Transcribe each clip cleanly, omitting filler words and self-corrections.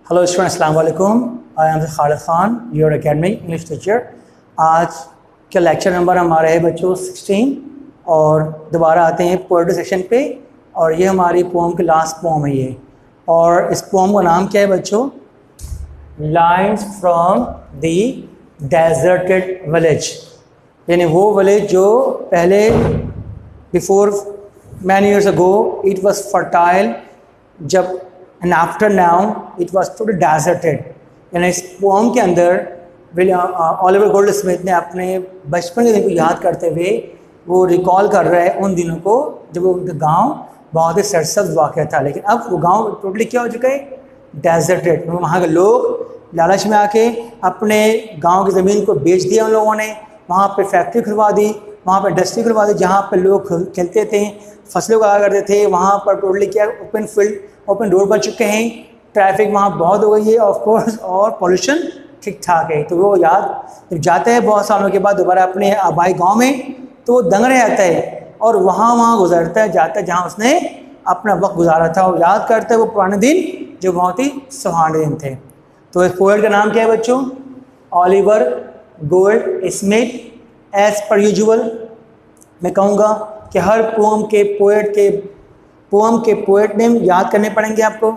Hello student, अस्सलाम वालेकुम। I am Khalid Khan, your academic English teacher. आज का लेक्चर नंबर हमारा है बच्चों 16 और दोबारा आते हैं पोएट्री सेक्शन पे। और ये हमारी पोम की लास्ट पोम है ये। और इस पोम का नाम क्या है बच्चों? Lines from the deserted village, यानी वो विलेज जो पहले before many years ago it was fertile, जब and after now it was totally deserted. यानी इस पोम के अंदर ऑलिवर गोल्डस्मिथ ने अपने बचपन के दिन को याद करते हुए वो रिकॉल कर रहा है उन दिनों को जब उनका गांव बहुत ही सरसब्ज वाक़या था, लेकिन अब वो गांव टोटली क्या हो चुका है? डेजर्टेड। वहाँ के लोग लालच में आके अपने गांव की ज़मीन को बेच दिया उन लोगों ने, वहाँ पे फैक्ट्री खुलवा दी, वहाँ पे इंडस्ट्री खुलवा दी, जहाँ पर लोग खेलते थे, फसलों उगाया करते थे। वहाँ पर टोटली क्या ओपन फील्ड, ओपन रोड बन चुके हैं, ट्रैफिक वहाँ बहुत हो गई है ऑफ कोर्स, और पॉल्यूशन ठीक ठाक है। तो वो याद जब जाता है बहुत सालों के बाद दोबारा अपने आबाई गांव में, तो वो दंग रह जाता है और वहाँ गुजरता है, जाता है जहाँ उसने अपना वक्त गुजारा था, और याद करता है वो पुराने दिन जो बहुत ही सुहाने दिन थे। तो इस पोएट का नाम क्या है बच्चों? Oliver Goldsmith. As per usual मैं कहूँगा कि हर पोम के पोएट नेम याद करने पड़ेंगे आपको,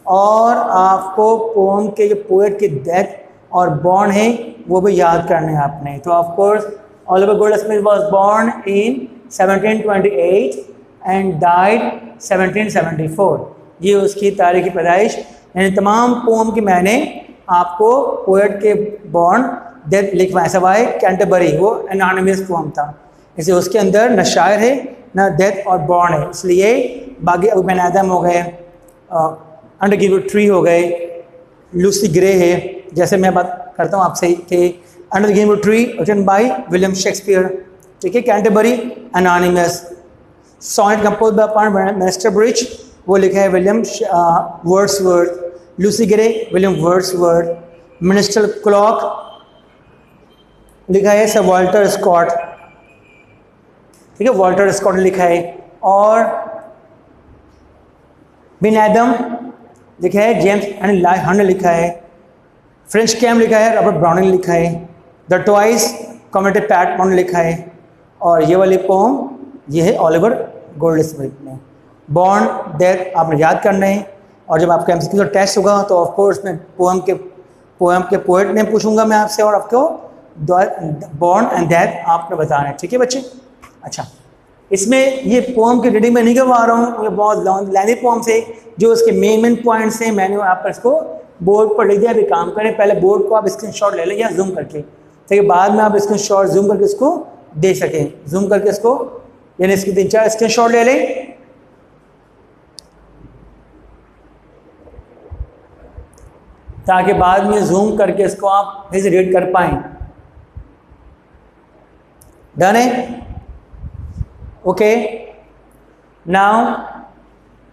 और आपको पोम के जो पोएट की डेथ और बॉर्न है वो भी याद करने हैं आपने। तो of course Oliver Goldsmith was born in 1728 and died 1774। ये उसकी तारीख की पैदाइश। यानी तमाम पोम की मैंने आपको पोएट के बॉर्न डेथ लिखवाए, सवाए कैंटरबरी, वो एनोनिमस पोम था, इसे उसके अंदर न शायर है न डेथ और बॉर्न है, इसलिए बाकी अबन आदम हो गए, अंडर गिवन ट्री हो गए, लूसी ग्रे है, जैसे मैं बात करता हूँ आपसे कि under given tree written by William Shakespeare, ठीक है। Canterbury anonymous. Sonnet compose by mister bridge, वो लिखा है William Wordsworth. Lucy Gray William Wordsworth. Minister clock लिखा है सर वॉल्टर स्कॉट, ठीक है, वॉल्टर स्कॉट ने लिखा है। और बिन एडम लिखा है जेम्स एंड हंट ने लिखा है। फ्रेंच कैम लिखा है रॉबर्ट ब्राउन ने लिखा है। द ट्वाइस कॉमेडी पैट ने लिखा है। और ये वाली पोम ये है ऑलिवर गोल्डस्मिथ ने। बॉर्न डेथ आपने याद करना है, और जब आपका एमसीक्यू का टेस्ट होगा तो ऑफ कोर्स मैं पोम के पोएट नेम पूछूंगा मैं आपसे, और आपको बॉर्न एंड डेथ आपने बताना है, ठीक है बच्चे। अच्छा, इसमें ये पोम की रीडिंग में नहीं करवा रहा हूँ, ये बहुत लेंथी पोम से जो उसके मेन पॉइंट्स हैं मैंने आप इसको बोर्ड पर लिख दिया। अभी काम करें, पहले बोर्ड को आप स्क्रीनशॉट ले लें या जूम करके, ठीक है, बाद में आप स्क्रीनशॉट जूम करके इसको दे सकें। जूम करके इसको यानी इसके 3-4 स्क्रीनशॉट ले लें, ताकि बाद में जूम करके इसको आप फिर से रीड कर पाएँ। डन है? ओके, नाउ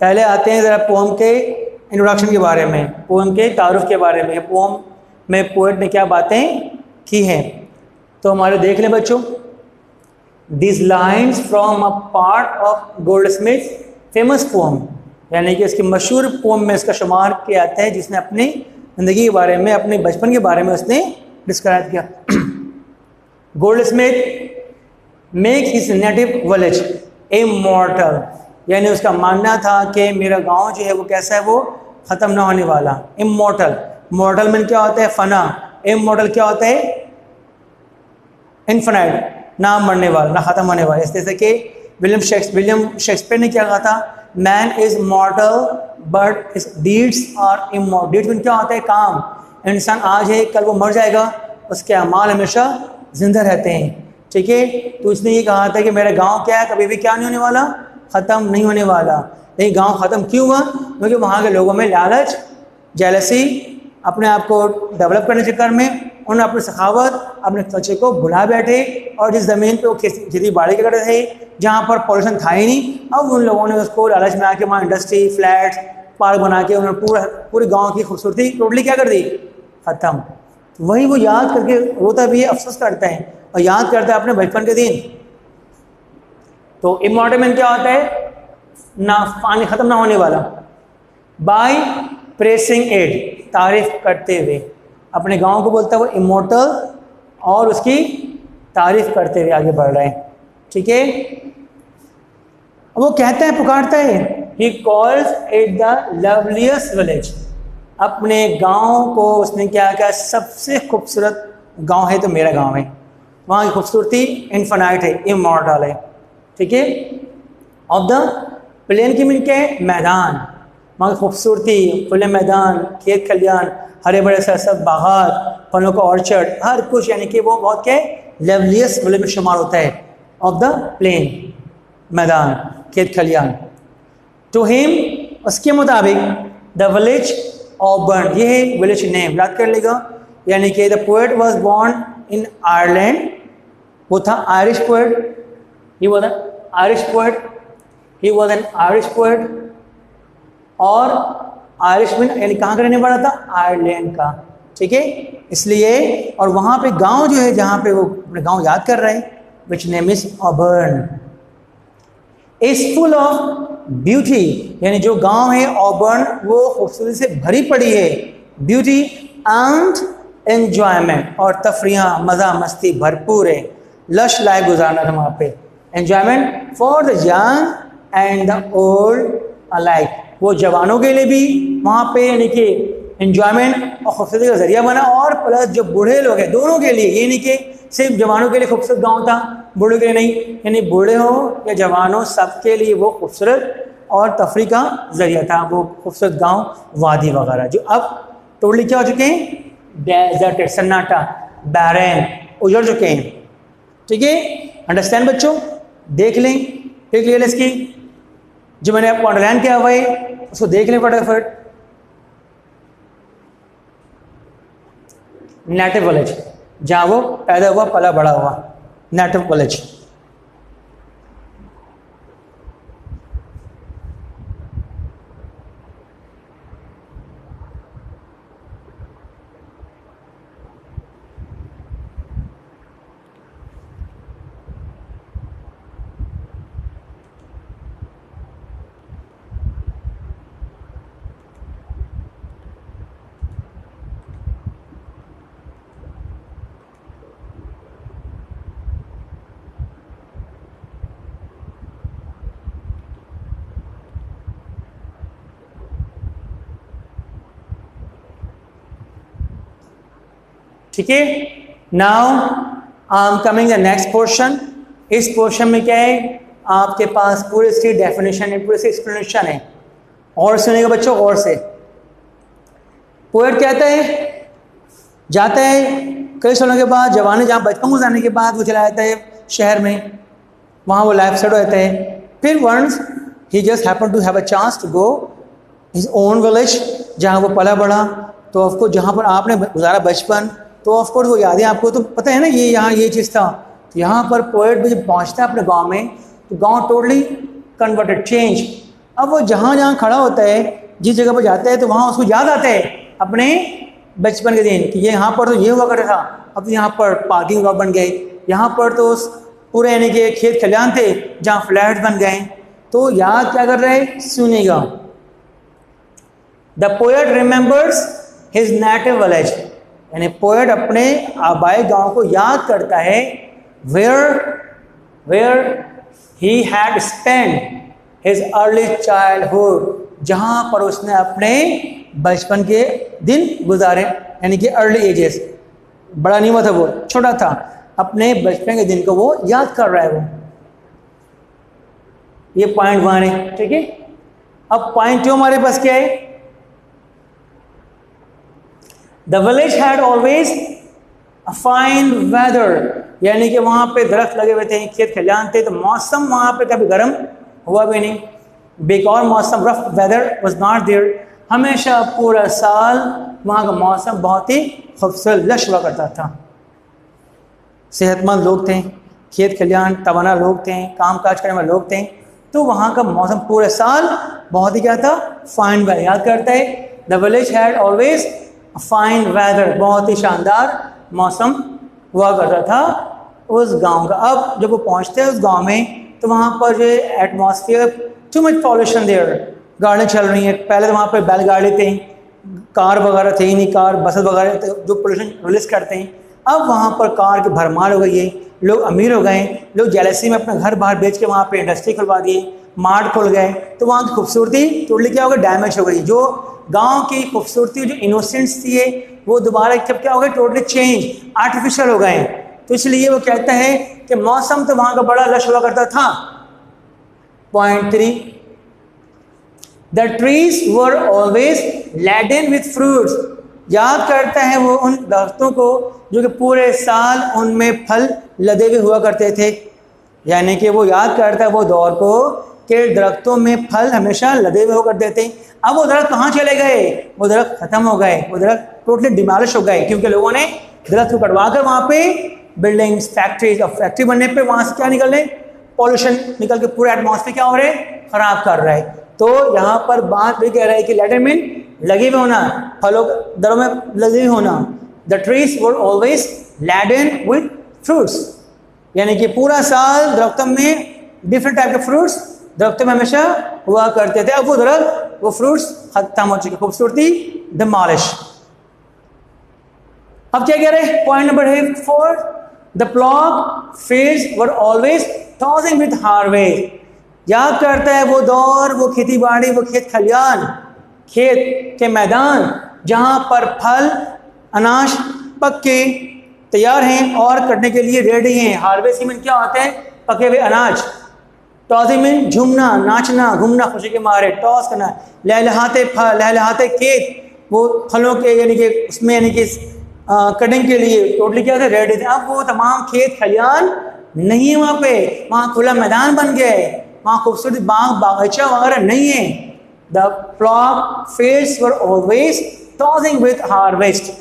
पहले आते हैं ज़रा पोम के इंट्रोडक्शन के बारे में, पोम के तारुफ के बारे में, पोम में पोएट ने क्या बातें की हैं। तो हमारे देख लें बच्चों, this lines from a part of Goldsmith famous poem, यानी कि इसकी मशहूर पोम में इसका शुमार किया जाता है, जिसने अपनी ज़िंदगी के बारे में, अपने बचपन के बारे में उसने डिस्क्राइब किया। Goldsmith make his native village immortal, यानी उसका मानना था कि मेरा गांव जो है वो कैसा है, वो ख़त्म ना होने वाला। इमॉर्टल, मॉर्टल में क्या होता है? फना। इमॉर्टल क्या होता है? इन्फिनाइट, ना मरने वाला, ना ख़त्म होने वाला। इस तरह से कि विलियम शेक्सपियर ने क्या कहा था? Man is mortal but his deeds are immortal. Deeds में क्या होता है? काम। इंसान आज है कल वो मर जाएगा, उसके अमाल हमेशा जिंदा रहते हैं, ठीक है। तो उसने ये कहा था कि मेरा गांव क्या है, कभी भी क्या नहीं होने वाला, ख़त्म नहीं होने वाला। लेकिन गांव ख़त्म क्यों हुआ? क्योंकि वहाँ के लोगों में लालच, जेलसी, अपने आप को डेवलप करने के चक्कर में उन्होंने अपनी सखावत, अपने कल्चर को भुला बैठे, और जिस ज़मीन पे वो खेती बाड़ी करते थे, जहाँ पर पॉल्यूशन था ही नहीं, अब उन लोगों ने उसको लालच में आके वहाँ इंडस्ट्री, फ्लैट्स, पार्क बना के उन्होंने पूरे गाँव की खूबसूरती टोटली क्या कर दी? ख़त्म। वही वो याद करके रोता भी है, अफसोस करता है, और याद करता है अपने बचपन के दिन। तो इमॉर्टल में क्या होता है? ना पानी ख़त्म ना होने वाला। बाय प्रेसिंग इट, तारीफ करते हुए, अपने गांव को बोलता है वो इमोर्टल और उसकी तारीफ करते हुए आगे बढ़ रहे हैं। ठीक है, वो कहता है, पुकारता है, he calls it the loveliest village. अपने गांव को उसने क्या कहा, सबसे खूबसूरत गांव है तो मेरा गांव है, वहाँ की खूबसूरती इनफाइनाइट है, इमॉर्टल है। ठीक है, ऑफ द प्लेन की मीन क्या है, मैदान, वहाँ की खूबसूरती, खुले मैदान, खेत खलियान, हरे भरे सरसब्ज बागात, फलों का ऑर्चर्ड, हर कुछ, यानी कि वो बहुत क्या है, लवलीस्ट विलेज में शुमार होता है। ऑफ द प्लेन, मैदान, खेत खलियान। टू हिम, उसके मुताबिक, द विलेज ऑबर्न, ये है विलेज नेम, याद कर लेगा। यानी कि the poet was born in Ireland, वो था Irish poet, he was an Irish poet, he was an Irish poet. और आयरिश में यानी कहाँ का रहने वाला था, आयरलैंड का। ठीक है, इसलिए, और वहाँ पे गांव जो है जहाँ पे वो अपने गांव याद कर रहे हैं, which name is Auburn, is full of beauty, यानी जो गांव है ऑबर्न वो खूबसूरती से भरी पड़ी है, ब्यूटी एंड एंजॉयमेंट, और तफरियाँ, मज़ा मस्ती भरपूर है। लश लाइफ गुजारना था वहाँ पे, enjoyment for the young and the old alike, वो जवानों के लिए भी वहाँ पे यानी कि एंजॉयमेंट और खूबसूरती का जरिया बना, और प्लस जो बूढ़े लोग हैं दोनों के लिए, ये नहीं कि सिर्फ जवानों के लिए खूबसूरत गांव था, बूढ़ों के लिए नहीं, यानी बूढ़े हो या जवान हो सबके लिए वो खूबसूरत और तफरी का जरिया था, वो खूबसूरत गांव, वादी वगैरह, जो अब टोटली क्या हो चुके हैं, डेजर्ट, सन्नाटा, बैरन, उजड़ चुके हैं। ठीक है, अंडरस्टैंड बच्चों, देख लें, देख लिया इसकी, जो मैंने आपको अंडरलाइन किया हुआ है उसको देख लें फटाफट। नेटिव विलेज, जहाँ वो पैदा हुआ, पला बड़ा हुआ, नेटिव विलेज। ठीक है, now I am coming the next portion. इस पोर्शन में क्या है, आपके पास पूरी इसकी डेफिनेशन है, पूरी इसकी एक्सप्लेनेशन है। और सुनिएगा बच्चों, और से पोएट कहता है, जाता है कई सालों के बाद, जवानी जहाँ बचपन गुजारने के बाद वो चला जाता है शहर में, वहाँ वो लाइफ सेट हो जाता है। फिर once he just happen to have a chance to go his own village, जहाँ वो पला बढ़ा, तो ऑफकोर्स जहाँ पर आपने गुजारा बचपन, तो ऑफकोर्स वो यादें आपको तो पता है ना, ये यहाँ ये चीज़ था। तो यहाँ पर पोएट भी जब पहुँचता है अपने गांव में, तो गांव टोटली कन्वर्टेड, चेंज। अब वो जहाँ जहाँ खड़ा होता है, जिस जगह पर जाता है, तो वहाँ उसको याद आता है अपने बचपन के दिन कि ये यहाँ पर तो ये हुआ करता था, अब तो यहाँ पर पार्किंग लॉट बन गए, यहाँ पर तो पूरे यानी कि खेत खलियान थे जहाँ फ्लैट बन गए। तो याद क्या कर रहे हैं, सुनिएगा। The poet remembers his native village, यानी पोएट अपने आबाई गांव को याद करता है, where he had spend his early childhood, जहाँ पर उसने अपने बचपन के दिन गुजारे, यानी कि अर्ली एजेस, बड़ा नहीं हुआ था वो, छोटा था, अपने बचपन के दिन को वो याद कर रहा है वो। ये पॉइंट 1 है। ठीक है, अब पॉइंट 2 हमारे पास क्या है, the village had always a fine weather, यानी कि वहाँ पे दरख्त लगे हुए थे, खेत खलियान थे, तो मौसम वहाँ पे कभी गर्म हुआ भी नहीं, बेकार मौसम, rough weather was not there, हमेशा पूरा साल वहाँ का मौसम बहुत ही खूबसूरत लश हुआ करता था। सेहतमंद लोग थे, खेत खलियान, तवाना लोग थे, काम काज करने वाले लोग थे, तो वहाँ का मौसम पूरे साल बहुत ही क्या था, फाइन वेदर। याद करता है, the village had always fine weather, बहुत ही शानदार मौसम हुआ करता था उस गांव का। अब जब वो पहुंचते हैं उस गांव में, तो वहाँ पर जो atmosphere, too much pollution there, गाड़ियाँ चल रही हैं, पहले तो वहाँ पर बैलगाड़ी थे, कार वगैरह थे ही नहीं, कार बसेस वगैरह जो पोल्यूशन रिलीज करते हैं। अब वहाँ पर कार की भरमार हो गई है, लोग अमीर हो गए, लोग जेलसी में अपना घर बाहर बेच के वहाँ पे इंडस्ट्री खुलवा दिए, मार्ट खुल गए, तो वहाँ की खूबसूरती टोटली क्या हो गई, डैमेज हो गई। जो गांव की खूबसूरती, जो इनोसेंस थी वो दोबारा कब क्या हो गए, टोटली चेंज, आर्टिफिशियल हो गए। तो इसलिए वो कहता है कि मौसम तो वहाँ का बड़ा लश हुआ करता था। Point 3, the trees were always laden with fruits. याद करता है वो उन दरख्तों को जो कि पूरे साल उनमें फल लदे हुए हुआ करते थे। यानी कि वो याद करता है वो दौर को कि दरख्तों में फल हमेशा लदे हुए होकर देते। अब वो दरख्त कहाँ चले गए, वो दरख्त खत्म हो गए, वो दरख्त टोटली डिमोलिश हो गए, क्योंकि लोगों ने दरख्त को कटवा कर वहाँ पे बिल्डिंग्स, फैक्ट्रीज, और फैक्ट्री बनने पे वहाँ से क्या निकल रहे, पॉल्यूशन निकल के पूरे एटमॉस्फेयर क्या हो रहे, खराब कर रहा है। तो यहाँ पर बात भी कह रहा है कि लेटर मीन लगे हुए होना, फलों दरों में लगे हुए होना। The trees were always laden with fruits, यानी कि पूरा साल दरख्तों में डिफरेंट टाइप के फ्रूट्स दरख्तों में हमेशा हुआ करते थे। अब वो दरख्त, वो फ्रूट्स खत्म हो चुके, खूबसूरती डिमोलिश। अब क्या कह रहे हैं, point number 4, the plough fields were always tossing with harvest. याद करता है वो दौर, वो खेती बाड़ी, वो खेत खलियान, खेत के मैदान जहाँ पर फल अनाज पक के तैयार हैं और कटने के लिए रेडी हैं। हार्वेस्ट में क्या होता है, पके हुए अनाज। टॉसिंग में झूमना, नाचना, घूमना, खुशी के मारे, टॉस करना, लहलहाते फल, लहलहाते खेत, वो फलों के यानी कि उसमें यानी कि कटिंग के लिए टोटली क्या थे, रेडी थे। अब वो तमाम खेत खलियान नहीं है वहाँ पे, वहाँ खुला मैदान बन गया है, वहाँ खूबसूरत बाग बागीचा वगैरह नहीं है। The flock fields were always tossing with harvest.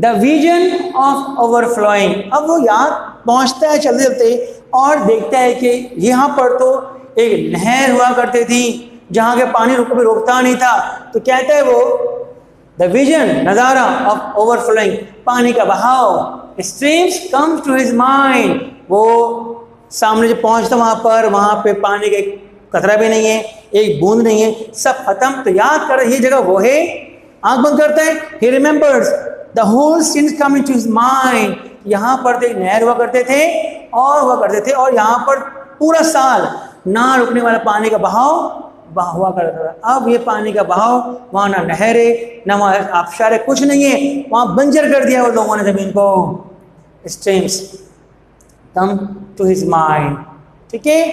The vision of overflowing. अब वो याद पहुँचता है चलते चलते और देखता है कि यहाँ पर तो एक नहर हुआ करती थी जहाँ के पानी कभी रोकता नहीं था। तो कहता है वो द विजन, नज़ारा ऑफ ओवरफ्लोइंग, पानी का बहाव, streams comes to his mind. वो सामने जो पहुँचता वहाँ पे पानी का एक कतरा भी नहीं है, एक बूंद नहीं है, सब खत्म। तो याद कर ये जगह वो है, आंख बंद करता है, he remembers the whole scene coming to his mind. यहाँ पर तो एक नहर हुआ करते थे और यहाँ पर पूरा साल ना रुकने वाला पानी का बहाव हुआ करता था। अब ये पानी का बहाव, वहाँ ना नहर है, ना वहाँ आबशार है, कुछ नहीं है, वहाँ बंजर कर दिया वो लोगों ने ज़मीन को। Streams come to his mind. ठीक है,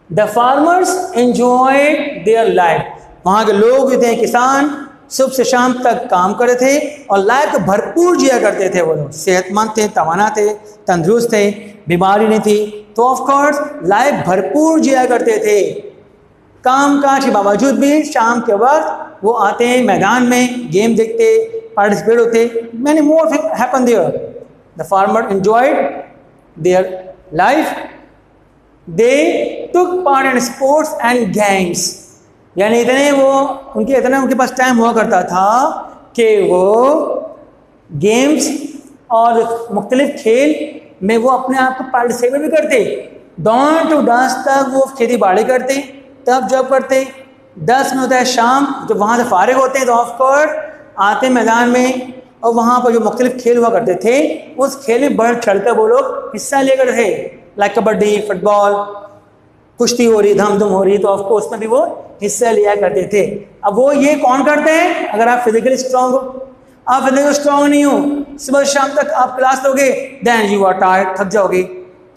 the farmers enjoyed their life. वहाँ के लोग जो थे, किसान, सुबह से शाम तक काम करते थे और लाइफ भरपूर जिया करते थे। वो लोग सेहतमंद थे, तवाना थे, तंदुरुस्त थे, बीमारी नहीं थी, तो ऑफ कोर्स लाइफ भरपूर जिया करते थे। काम काज के बावजूद भी शाम के वक्त वो आते हैं मैदान में, गेम देखते, पार्टिसिपेट होते। Many more happen there. The farmer enjoyed their life, they took part in sports and games. यानी इतना उनके पास टाइम हुआ करता था कि वो गेम्स और मुख्तलिफ खेल में वो अपने आप को पार्टिसिपेट भी करते। dawn to dusk तक वो खेती बाड़ी करते, तब जॉब करते। 10 में होता है शाम, जब वहाँ से फारिग होते हैं तो ऑफ कोर्स आते मैदान में और वहाँ पर जो मुख्तलिफ खेल हुआ करते थे उस खेल में बढ़ चढ़कर वो लोग हिस्सा ले करते थे। लाइक कबड्डी, फुटबॉल, कुश्ती हो रही, धम हो रही, तो ऑफ कोर्स उसमें भी वो हिस्सा लिया करते थे। अब वो ये कौन करते हैं, अगर आप फिजिकली स्ट्रांग हो, आप फिजिकली स्ट्रांग नहीं हो, सुबह शाम तक आप क्लास लोगे, देन यू आर टायर्ड, थक जाओगे।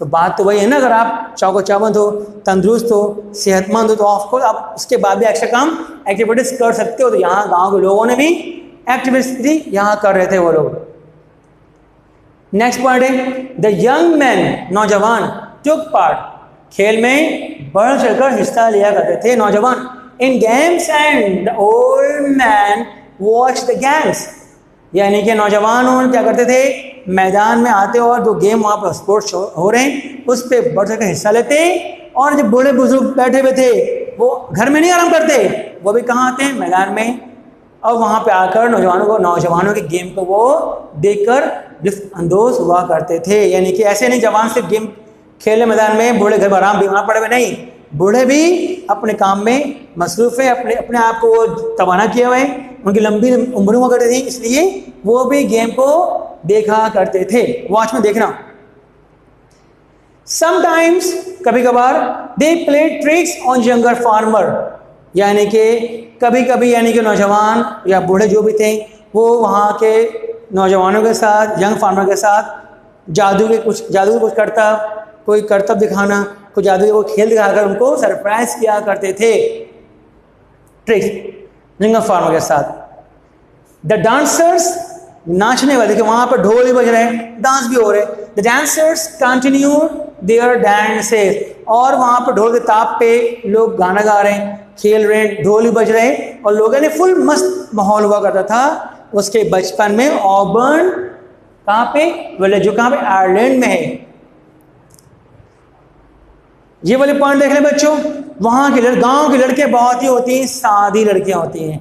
तो बात तो वही है ना, अगर आप चाको चावंद हो, तंदुरुस्त हो, सेहतमंद हो, तो ऑफकोर्स आप उसके बाद भी एक्स्ट्रा काम एक्टिविटीज कर सकते हो। तो यहाँ गाँव के लोगों ने भी एक्टिविटीज यहाँ कर रहे थे वो लोग। नेक्स्ट पॉइंट है द यंग मैन, नौजवान, टुक पार्ट, खेल में बढ़ चढ़कर हिस्सा लिया करते थे नौजवान। In games and the old man watch the games. यानी कि नौजवान क्या करते थे, मैदान में आते और जो गेम वहाँ पर स्पोर्ट्स हो रहे हैं उस पर बढ़ चढ़कर हिस्सा लेते। और जो बूढ़े बुजुर्ग बैठे हुए थे वो घर में नहीं आराम करते, वो भी कहाँ आते हैं, मैदान में, और वहाँ पे आकर नौजवानों के गेम को वो देखकर लुत्फ अंदोज हुआ करते थे। यानी कि ऐसे नहीं जवान सिर्फ गेम खेले मैदान में, बूढ़े घर में आराम बीमार पड़े हुए नहीं, बूढ़े भी अपने काम में मसरूफ़ है, अपने अपने आप को वो तवाना किए हुए हैं, उनकी लंबी उम्र हुआ करती थी, इसलिए वो भी गेम को देखा करते थे। वॉच में देखना। समटाइम्स कभी कभार they play tricks on younger farmer, यानी कि कभी कभी यानी कि नौजवान या बूढ़े जो भी थे वो वहाँ के नौजवानों के साथ, यंग फार्मर के साथ जादू के कुछ करता, कोई करतब दिखाना, कोई जादू के वो खेल दिखाकर उनको सरप्राइज किया करते थे, ट्रिक्स यंग फार्मर के साथ। द डांसर्स, नाचने वाले, कि वहाँ पर ढोल भी बज रहे हैं, डांस भी हो रहे। The dancers continue their dances, और वहाँ पर ढोल के ताप पे लोग गाना गा रहे हैं, खेल रहे हैं, ढोल भी बज रहे हैं और लोगों ने फुल मस्त माहौल हुआ करता था उसके बचपन में। ऑबर्न कहाँ पे, बोले जो कहाँ पे, आयरलैंड में है। ये वाले पॉइंट देख लें बच्चों, वहाँ के गांव की लड़कियां बहुत ही होती हैं, सादी लड़कियां होती हैं।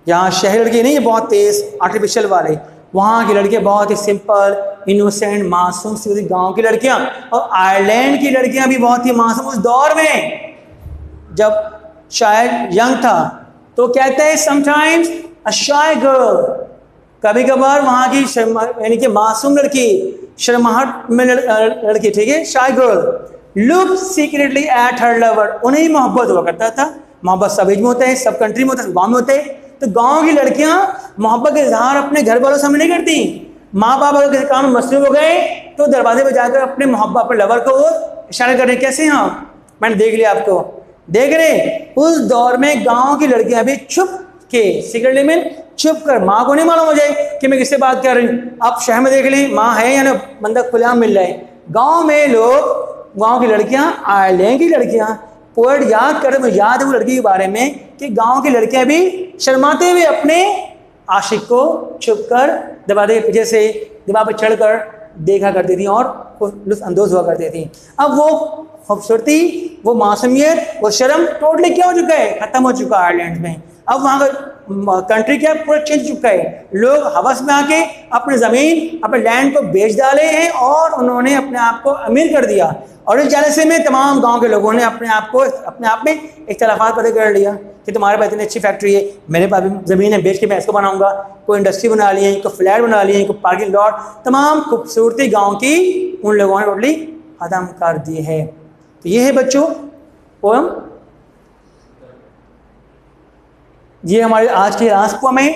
यहाँ शहर लड़की नहीं है बहुत तेज आर्टिफिशियल वाले, वहाँ की लड़कियां बहुत ही सिंपल, इनोसेंट, मासूम सी होती गाँव की लड़कियां। और आयरलैंड की लड़कियां भी बहुत ही मासूम। उस दौर में जब शायद यंग था तो कहते हैं समटाइम्स अ शाय गर्ल, कभी कभार वहाँ की यानी कि मासूम लड़की, शर्माहट में लड़की, ठीक है, shy girl, look secretly at her lover, उन्हें ही मोहब्बत हुआ करता था। मोहब्बत सब एज में होता है, सब कंट्री में होता है, गाँव में होते हैं। तो गांव की लड़कियां मोहब्बत के इजहार अपने घर वालों से नहीं करती। माँ बाप अगर किसी काम में मसरूफ हो गए तो दरवाजे पर जाकर अपने मोहब्बत, अपने लवर को इशारा कर रहे, कैसे हाँ मैंने देख लिया आपको, देख रहे। उस दौर में गांव की लड़कियां भी छुप के, सीक्रेटली में छुप कर, माँ को नहीं मालूम हो जाए कि मैं किससे बात कर रही हूँ। आप शहर में देख लें, माँ है या ना, बंदा खुलेआम मिल रहा है। गाँव में लोग, गाँव की लड़कियां, आयरलैंड की लड़कियां, पोएट याद कर, मुझे याद है वो लड़की के बारे में कि गांव की लड़कियां भी शर्माते हुए अपने आशिक को छुपकर दरवाजे के पीछे से दीवार पर चढ़कर देखा करती थी और लुत्फ अंदोज हुआ करती थी। अब वो खूबसूरती, वो मासूमियत, वो शर्म टोटली क्या हो चुका है, खत्म हो चुका है आयरलैंड में। अब वहाँ का कंट्री क्या पूरा चेंज चुका है। लोग हवस में आके अपनी ज़मीन, अपने लैंड को बेच डाले हैं और उन्होंने अपने आप को अमीर कर दिया। और इस जालसे में तमाम गांव के लोगों ने अपने आप में इख्तलाफात पैदा कर लिया कि तुम्हारे पास इतनी अच्छी फैक्ट्री है, मेरे पास भी ज़मीन है, बेच के मैं इसको बनाऊंगा। कोई इंडस्ट्री बना ली है, कोई फ्लैट बना लिए हैं, कोई पार्किंग लॉट, तमाम खूबसूरती गाँव की उन लोगों ने टोटली ख़त्म कर दी है। तो ये है बच्चों पोएम, ये हमारे आज की लास्ट पोएम है,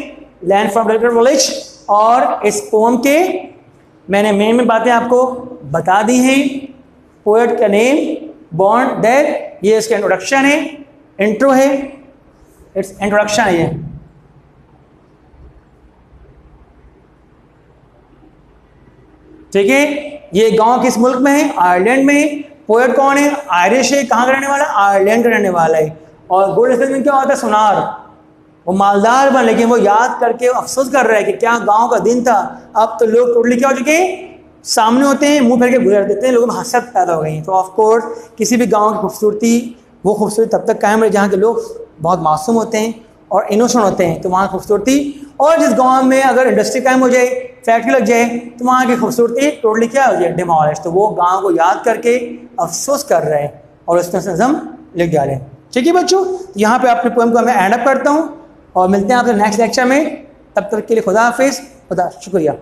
लैंड फ्रॉम डेलिकेट विलेज। और इस पोएम के मैंने मेन बातें आपको बता दी हैं। पोएट का नेम, बॉर्न डेथ, ये इसका इंट्रोडक्शन है, इंट्रो है, इट्स इंट्रोडक्शन है ये। ठीक है, ये गांव किस मुल्क में है, आयरलैंड में है। पोएट कौन है, आयरिश है, कहाँ का रहने वाला, आयरलैंड का रहने वाला है। और गुड में क्या होता है, सुनार, वो मालदार बन, लेकिन वो याद करके अफसोस कर रहा है कि क्या गांव का दिन था। अब तो लोग टोटली क्या हो चुके हैं, सामने होते हैं, मुंह फेर के गुजर देते हैं, लोगों में हसरत पैदा हो गई है। तो ऑफ कोर्स किसी भी गांव की खूबसूरती, वो खूबसूरती तब तक कायम रहे जहाँ के लोग बहुत मासूम होते हैं और इनोसेंट होते हैं, तो वहाँ खूबसूरती। और जिस गांव में अगर इंडस्ट्री कायम हो जाए, फैक्ट्री लग जाए, तो वहाँ की खूबसूरती टोटली क्या हो जाए, डिमोलिश। तो वो गाँव को याद करके अफसोस कर रहे हैं और उसमें से नज़म लिख डालें। ठीक है बच्चों, यहाँ पर अपने पोएम को मैं एंड अप करता हूँ और मिलते हैं आपसे नेक्स्ट लेक्चर में। तब तक के लिए खुदा हाफिज़, खुदा शुक्रिया।